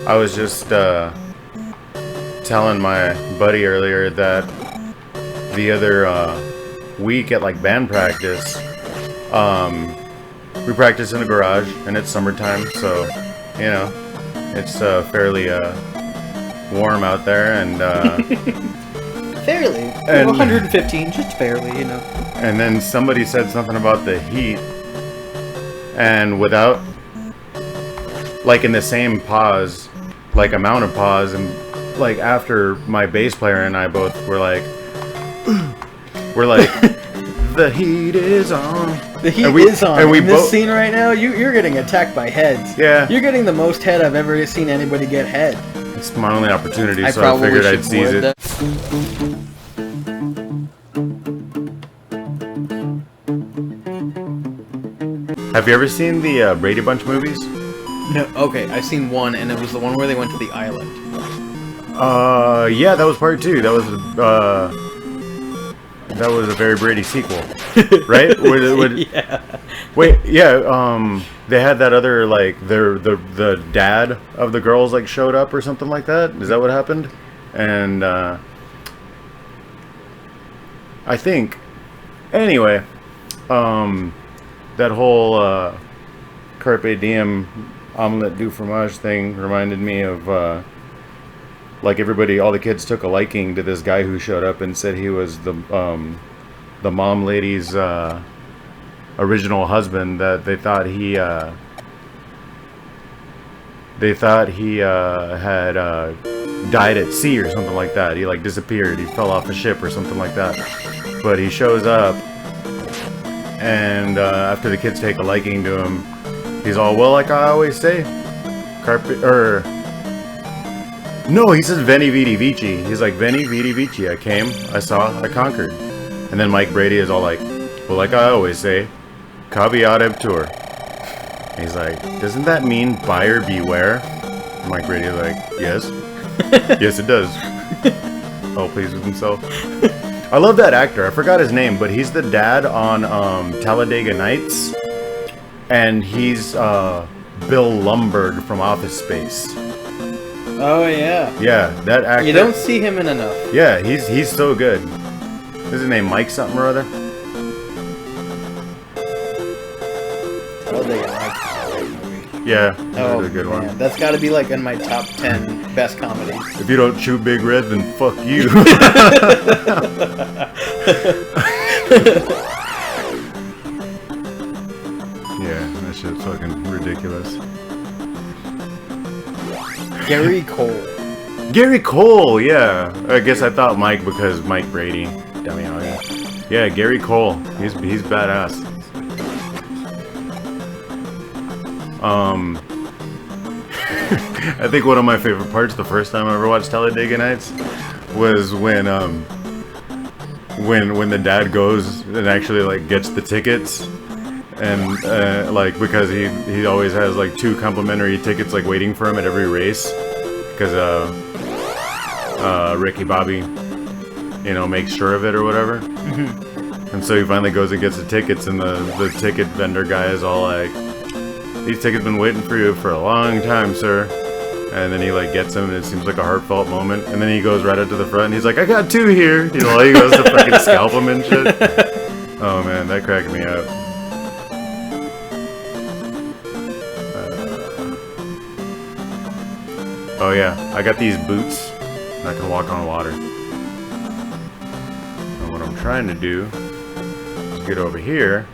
I was just telling my buddy earlier that the other week at like band practice, we practice in a garage and it's summertime, so you know it's fairly warm out there, and fairly, and 115, just fairly, you know. And then somebody said something about the heat, and without, like, in the same pause, like amount of pause, and like after my bass player and I both were like, the heat is on. The heat is on. And in this scene right now, you're getting attacked by heads. Yeah. You're getting the most head I've ever seen anybody get head. It's my only opportunity, so I figured I'd seize it. Have you ever seen the Brady Bunch movies? No. Okay, I've seen one, and it was the one where they went to the island. Yeah, that was part 2. That was a very Brady sequel, right? Yeah. Wait, yeah. They had that other, like, the dad of the girls like showed up or something like that. Is that what happened? And I think, anyway, that whole carpe diem omelette du fromage thing reminded me of like everybody, all the kids took a liking to this guy who showed up and said he was the mom lady's original husband, that they thought he had died at sea or something like that. He like disappeared. He fell off a ship or something like that. But he shows up, and after the kids take a liking to him, he's all, well, like I always say, no, he says Veni Vidi Vici. He's like, Veni Vidi Vici. I came, I saw, I conquered. And then Mike Brady is all like, well, like I always say, caveat emptor. And he's like, doesn't that mean buyer beware? And Mike Brady is like, yes. Yes, it does. All pleased with himself. I love that actor. I forgot his name, but he's the dad on Talladega Nights. And he's Bill Lumbergh from Office Space. Oh, yeah. Yeah, that actor. You don't see him in enough. Yeah, he's so good. Is his name Mike something or other? Talladega Nights is a great movie. Yeah, that's a good one. That's got to be like in my top 10 best comedies. If you don't chew Big Red, then fuck you. Yeah, that shit's fucking ridiculous. Gary Cole. Gary Cole, yeah. I guess I thought Mike because Mike Brady. Dummy, oh yeah. Yeah, Gary Cole. He's badass. I think one of my favorite parts the first time I ever watched Talladega Nights was when the dad goes and actually like gets the tickets, and like because he always has like 2 complimentary tickets like waiting for him at every race, because Ricky Bobby, you know, makes sure of it or whatever. And so he finally goes and gets the tickets, and the ticket vendor guy is all like, these tickets been waiting for you for a long time, sir. And then he like gets them, and it seems like a heartfelt moment. And then he goes right up to the front, and he's like, I got 2 here. You know, he goes to fucking scalp him and shit. Oh man, that cracked me up. Oh yeah, I got these boots, and I can walk on water. And what I'm trying to do is get over here,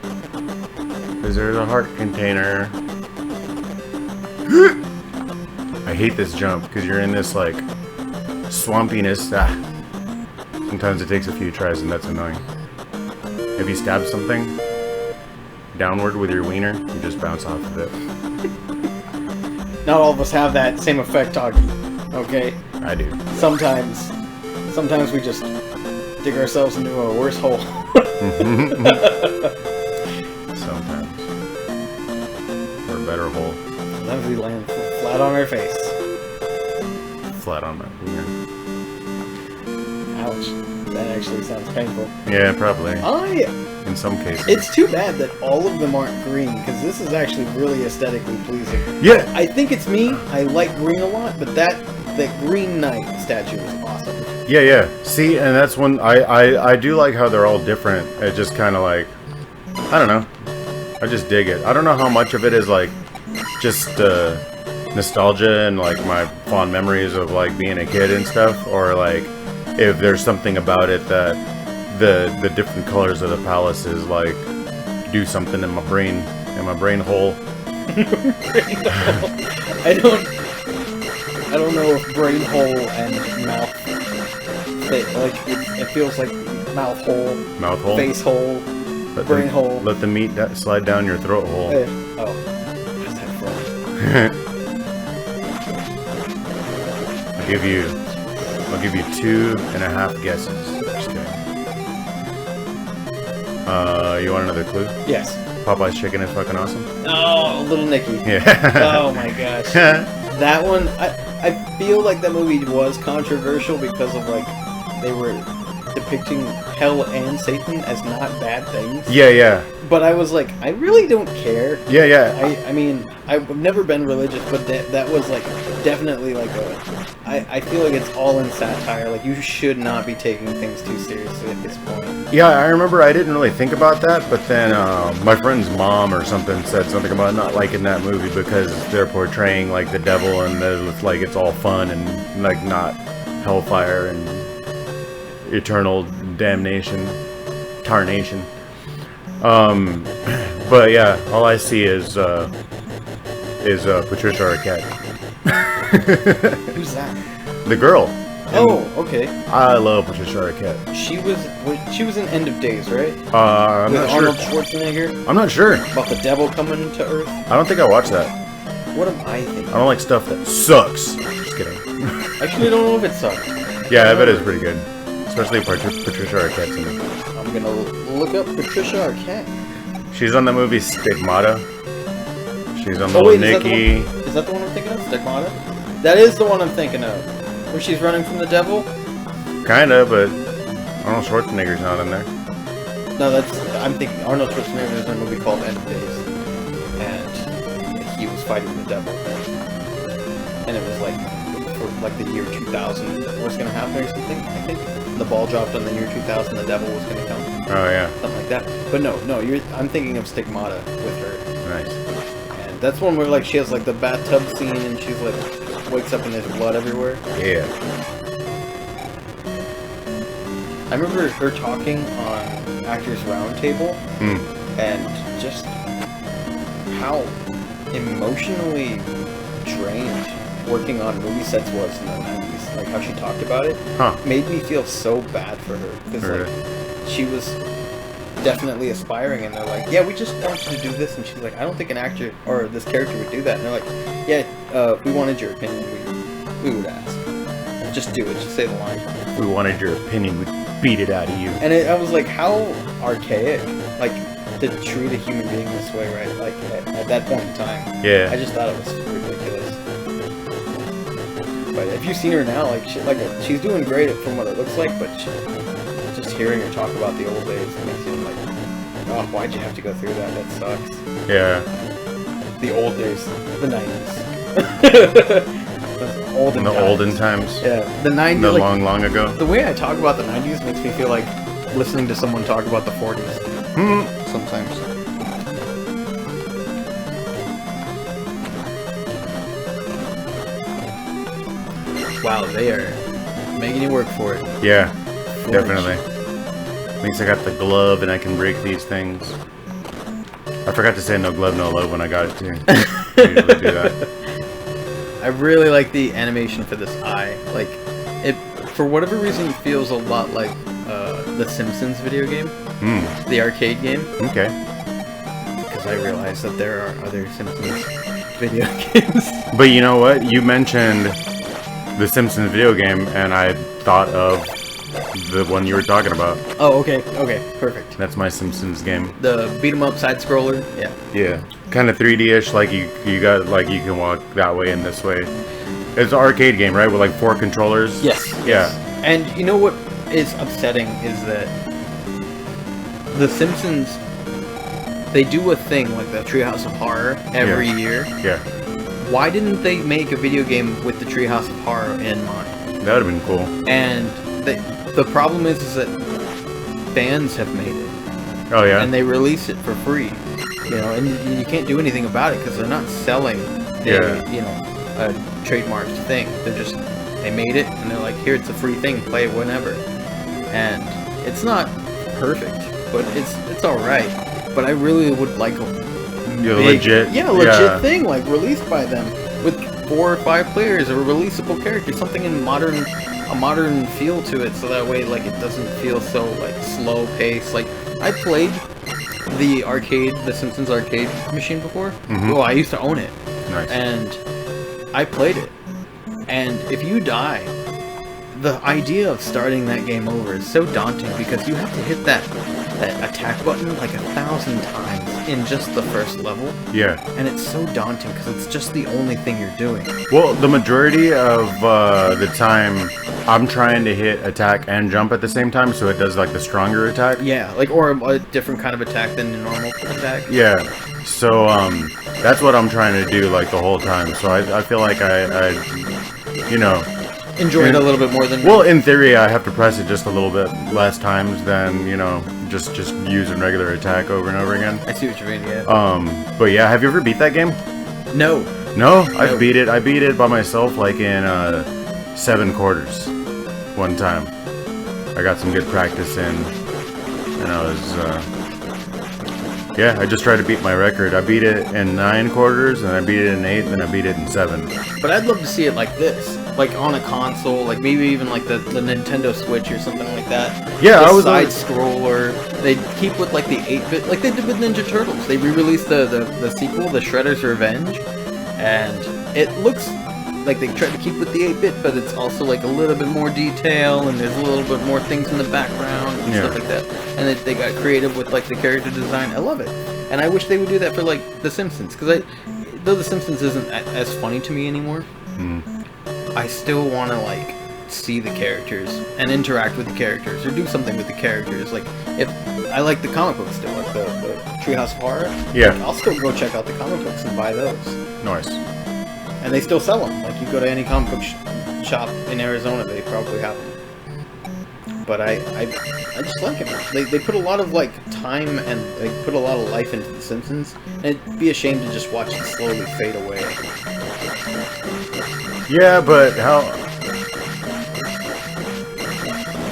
because there's a heart container. I hate this jump, because you're in this, like, swampiness. Sometimes it takes a few tries, and that's annoying. If you stab something downward with your wiener, you just bounce off of it. Not all of us have that same effect, Augie. Okay? I do. Sometimes we just dig ourselves into a worse hole. Sometimes. Or a better hole. Sometimes we land flat on our face. Flat on my wiener. Ouch. That actually sounds painful. Yeah, probably. Oh, yeah. in some cases. It's too bad that all of them aren't green, because this is actually really aesthetically pleasing. Yeah. I think it's me. I like green a lot, but that Green Knight statue is awesome. Yeah. See, and that's when I do like how they're all different. It just kind of like, I don't know. I just dig it. I don't know how much of it is like just nostalgia and like my fond memories of like being a kid and stuff, or like if there's something about it that the different colors of the palaces like do something in my brain hole. I don't know if brain hole and mouth fit. Like it feels like mouth hole, face hole, brain hole. Let the meat slide down your throat hole. Oh, just have fun. I'll give you 2.5 guesses. Just kidding. You want another clue? Yes. Popeye's chicken is fucking awesome. Oh, little Nikki. Yeah. Oh my gosh. That one, I feel like that movie was controversial because of like they were depicting hell and Satan as not bad things. Yeah. But I was like, I really don't care. Yeah. I mean, I've never been religious, but that was like definitely like I feel like it's all in satire. Like you should not be taking things too seriously at this point. Yeah, I remember I didn't really think about that, but then my friend's mom or something said something about not liking that movie because they're portraying like the devil and it's like it's all fun and like not hellfire and eternal damnation, tarnation. But yeah, all I see is Patricia Arquette. Who's that? The girl. Oh, okay. I love Patricia Arquette. She was in End of Days, right? I'm With not Arnold sure. Schwarzenegger. I'm not sure. About the devil coming to Earth. I don't think I watched that. What am I thinking? I don't like stuff that sucks. Just kidding. Actually, I don't know if it sucks. Yeah, I bet it's pretty good. Especially Patricia Arquette's in it. I'm gonna look up Patricia Arquette. She's on the movie Stigmata. She's on the Oh wait, Nikki. is that the one I'm thinking of? Stigmata? That is the one I'm thinking of. Where she's running from the devil? Kinda, but Arnold Schwarzenegger's not in there. No, I'm thinking Arnold Schwarzenegger is in a movie called End of Days. And he was fighting the devil. And it was like, for like the year 2000 was gonna happen or something, I think. The ball dropped on the year 2000, the devil was gonna come. Oh yeah. Something like that. But no, I'm thinking of Stigmata with her. Nice. And that's one where like she has like the bathtub scene and she's like wakes up and there's blood everywhere. Yeah. I remember her talking on Actors Roundtable and just how emotionally drained working on movie sets was in the 90s. Like how she talked about it made me feel so bad for her because like she was definitely aspiring and they're like, yeah, we just want you to do this, and she's like, I don't think an actor or this character would do that, and they're like, yeah, we wanted your opinion, we would ask, just do it, just say the line. If we wanted your opinion, we'd beat it out of you. And I was like, how archaic, like to treat a human being this way, right? Like at that point in time. Yeah. I just thought it was ridiculous. But if you've seen her now, like she's doing great from what it looks like, but just hearing her talk about the old days makes you like, oh, why'd you have to go through that? That sucks. Yeah. The old days, the 90s. Olden times. Yeah, the 90s. The like, long ago. The way I talk about the 90s makes me feel like listening to someone talk about the 40s. Sometimes. Wow, they are making you work for it. Yeah, definitely. At least I got the glove and I can break these things. I forgot to say no glove, no love when I got it too. I usually do that. I really like the animation for this eye. Like, it, for whatever reason, feels a lot like the Simpsons video game. The arcade game. Okay. Because I realized that there are other Simpsons video games. But you know what? You mentioned the Simpsons video game, and I thought of the one you were talking about. Oh, okay, perfect. That's my Simpsons game. The beat 'em up side scroller. Yeah. Yeah. Kind of 3D-ish, like you got like you can walk that way and this way. It's an arcade game, right? With like 4 controllers. Yes. Yeah. And you know what is upsetting is that The Simpsons, they do a thing like the Treehouse of Horror every year. Yeah. Why didn't they make a video game with the Treehouse of Horror in mind? That would have been cool. And the problem is that fans have made it. Oh, yeah? And they release it for free. You know, and you can't do anything about it because they're not selling a trademarked thing. They made it and they're like, here, it's a free thing, play it whenever. And it's not perfect, but it's alright. But I really would like a legit thing, like released by them with 4 or 5 players, or a releasable character, something in a modern feel to it, so that way like it doesn't feel so like slow paced. Like I played the Simpsons arcade machine before. Oh, I used to own it. Nice. And I played it. And if you die, the idea of starting that game over is so daunting because you have to hit that attack button like 1,000 times in just the first level. Yeah. And it's so daunting because it's just the only thing you're doing. Well, the majority of the time, I'm trying to hit attack and jump at the same time, so it does like the stronger attack. Yeah, like or a different kind of attack than the normal attack. Yeah. So that's what I'm trying to do like the whole time. So I feel like I enjoy it a little bit more than. Well, in theory, I have to press it just a little bit less times than just using regular attack over and over again. I see what you mean. Yeah. But yeah, have you ever beat that game? No. No, I beat it. I beat it by myself, like in 7 quarters, one time. I got some good practice in, and I was. Yeah, I just tried to beat my record. I beat it in 9 quarters, and I beat it in 8, and I beat it in 7. But I'd love to see it like this, like on a console, like maybe even like the Nintendo Switch or something like that. Yeah, the I was side scroller. They keep with like the 8-bit, like they did with Ninja Turtles. They re-released the sequel, the Shredder's Revenge, and it looks like they tried to keep with the 8-bit, but it's also like a little bit more detail, and there's a little bit more things in the background and stuff like that. And they got creative with like the character design. I love it, and I wish they would do that for like The Simpsons, because though The Simpsons isn't as funny to me anymore, I still want to like see the characters and interact with the characters or do something with the characters. Like if I like the comic books still, like the Treehouse of Horror. Yeah, like, I'll still go check out the comic books and buy those. Nice. And they still sell them. Like you go to any comic book shop in Arizona, they probably have them. But I just like it. They put a lot of like time and they put a lot of life into The Simpsons, and it'd be a shame to just watch it slowly fade away. Yeah, but how?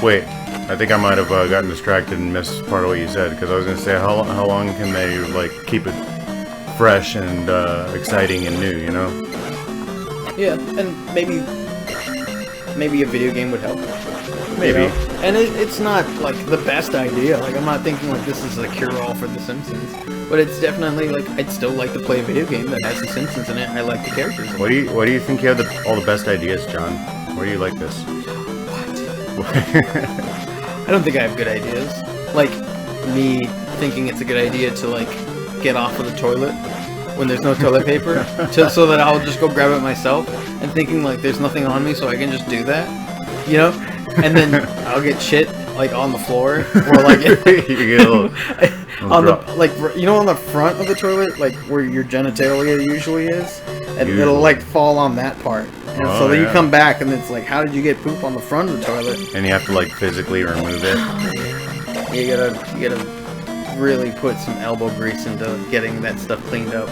Wait, I think I might have gotten distracted and missed part of what you said, because I was gonna say how long can they like keep it fresh and exciting and new, Yeah, and maybe a video game would help. Maybe. And it's not like the best idea. Like I'm not thinking like this is a cure-all for The Simpsons, but it's definitely like I'd still like to play a video game that has The Simpsons in it. I like the characters. What do you think you have all the best ideas, John? Where do you like this? What? I don't think I have good ideas. Like me thinking it's a good idea to like get off of the toilet when there's no toilet paper, so that I'll just go grab it myself, and thinking like there's nothing on me, so I can just do that, and then I'll get shit like on the floor, or like you get a little on the like on the front of the toilet, like where your genitalia usually is, and it'll like fall on that part, and so then you come back and it's like, how did you get poop on the front of the toilet? And you have to like physically remove it. You gotta really put some elbow grease into getting that stuff cleaned up.